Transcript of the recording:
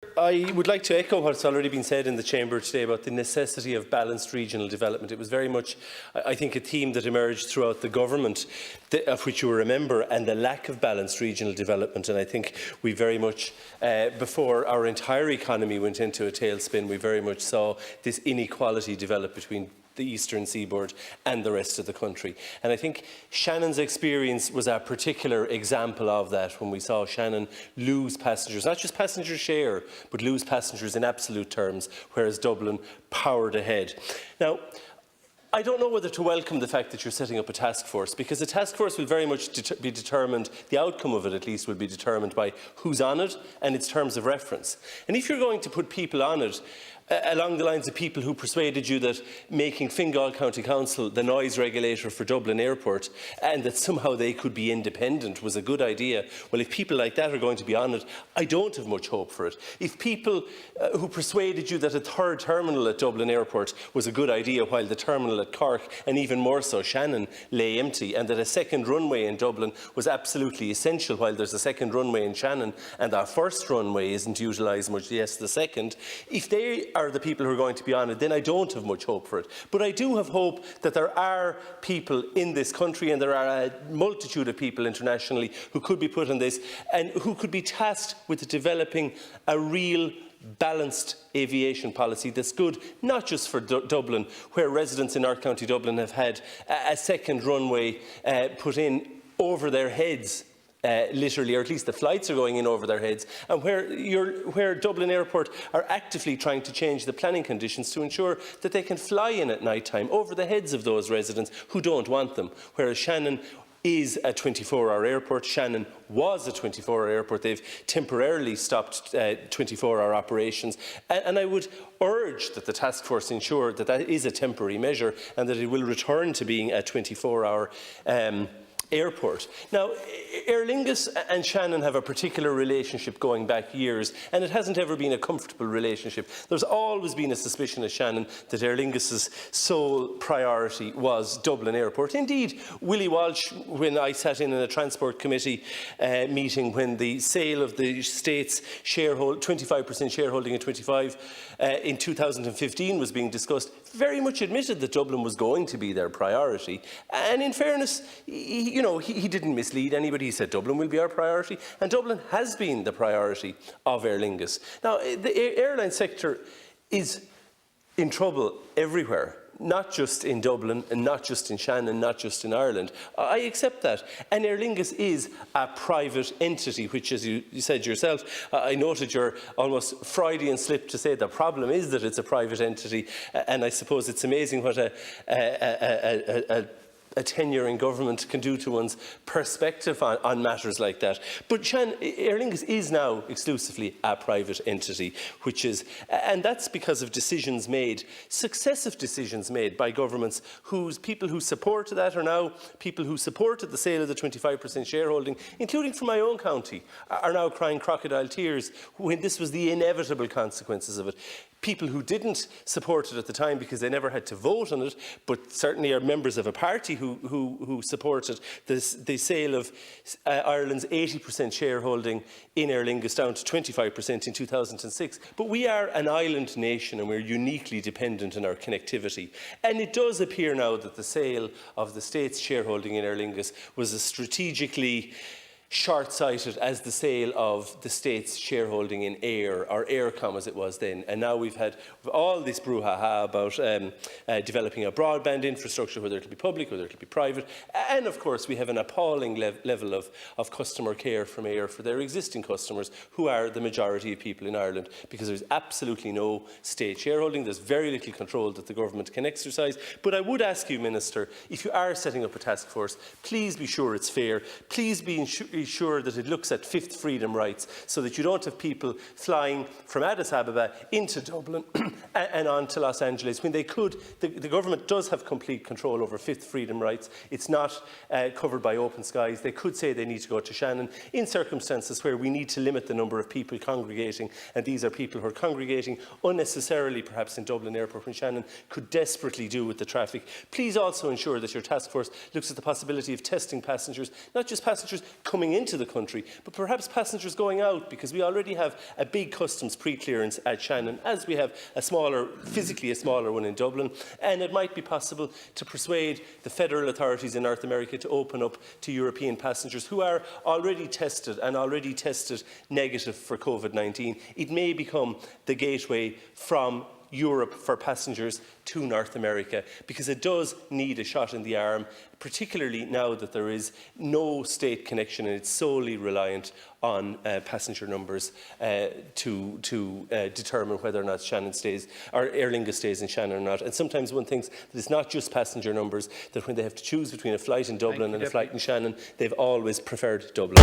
I would like to echo what's already been said in the Chamber today about the necessity of balanced regional development. It was very much, I think, a theme that emerged throughout the government, of which you were a member, and the lack of balanced regional development. And I think we very much, before our entire economy went into a tailspin, we very much saw this inequality develop between the eastern seaboard and the rest of the country. And I think Shannon's experience was a particular example of that, when we saw Shannon lose passengers, not just passenger share, but lose passengers in absolute terms, whereas Dublin powered ahead. Now, I don't know whether to welcome the fact that you're setting up a task force, because the task force will very much be determined, the outcome of it at least will be determined by who's on it and its terms of reference. And if you're going to put people on it, along the lines of people who persuaded you that making Fingal County Council the noise regulator for Dublin Airport and that somehow they could be independent was a good idea, well, if people like that are going to be on it, I don't have much hope for it. If people who persuaded you that a third terminal at Dublin Airport was a good idea while the terminal at Cork, and even more so Shannon, lay empty, and that a second runway in Dublin was absolutely essential while there's a second runway in Shannon and our first runway isn't utilised much, yes, the second, if they are the people who are going to be on it, then I don't have much hope for it. But I do have hope that there are people in this country, and there are a multitude of people internationally who could be put on this and who could be tasked with developing a real balanced aviation policy that's good, not just for Dublin, where residents in North County Dublin have had a second runway put in over their heads. Literally, or at least the flights are going in over their heads, and where Dublin Airport are actively trying to change the planning conditions to ensure that they can fly in at night time over the heads of those residents who don't want them, whereas Shannon is a 24-hour airport. Shannon was a 24-hour airport. They've temporarily stopped 24-hour operations. And I would urge that the task force ensure that that is a temporary measure and that it will return to being a 24-hour airport. Now, Aer Lingus and Shannon have a particular relationship going back years, and it hasn't ever been a comfortable relationship. There's always been a suspicion of Shannon that Aer Lingus's sole priority was Dublin Airport. Indeed, Willie Walsh, when I sat in a Transport Committee meeting when the sale of the state's 25% shareholding in 25 in 2015 was being discussed, very much admitted that Dublin was going to be their priority. And in fairness, he didn't mislead anybody. He said Dublin will be our priority, and Dublin has been the priority of Aer Lingus. Now, the airline sector is in trouble everywhere, not just in Dublin, and not just in Shannon, not just in Ireland. I accept that. And Aer Lingus is a private entity, which, as you said yourself, I noted your almost Freudian slip to say the problem is that it's a private entity, and I suppose it's amazing what a tenure in government can do to one's perspective on matters like that. But Aer Lingus is now exclusively a private entity, and that's because of decisions made, successive decisions made by governments whose people who supported that are now people who supported the sale of the 25% shareholding, including from my own county, are now crying crocodile tears when this was the inevitable consequences of it. People who didn't support it at the time because they never had to vote on it, but certainly are members of a party who supported the sale of Ireland's 80% shareholding in Aer Lingus down to 25% in 2006. But we are an island nation and we're uniquely dependent on our connectivity. And it does appear now that the sale of the state's shareholding in Aer Lingus was a strategically short-sighted as the sale of the state's shareholding in Air, or Aircom as it was then. And now we've had all this brouhaha about developing a broadband infrastructure, whether it'll be public, whether it'll be private. And of course we have an appalling level of customer care from Air for their existing customers, who are the majority of people in Ireland, because there's absolutely no state shareholding. There's very little control that the government can exercise. But I would ask you, Minister, if you are setting up a task force, please be sure it's fair. Please be sure that it looks at fifth freedom rights, so that you don't have people flying from Addis Ababa into Dublin and on to Los Angeles when they could. The government does have complete control over fifth freedom rights. It's not covered by open skies. They could say they need to go to Shannon in circumstances where we need to limit the number of people congregating, and these are people who are congregating unnecessarily perhaps in Dublin Airport when Shannon could desperately do with the traffic. Please also ensure that your task force looks at the possibility of testing passengers, not just passengers coming coming into the country, but perhaps passengers going out, because we already have a big customs pre-clearance at Shannon, as we have physically a smaller one in Dublin, and it might be possible to persuade the federal authorities in North America to open up to European passengers who are already tested negative for COVID-19. It may become the gateway from Europe for passengers to North America, because it does need a shot in the arm, particularly now that there is no state connection and it's solely reliant on passenger numbers to determine whether or not Shannon stays, or Aer Lingus stays in Shannon or not. And sometimes one thinks that it's not just passenger numbers, that when they have to choose between a flight in Dublin and a flight in Shannon, they've always preferred Dublin.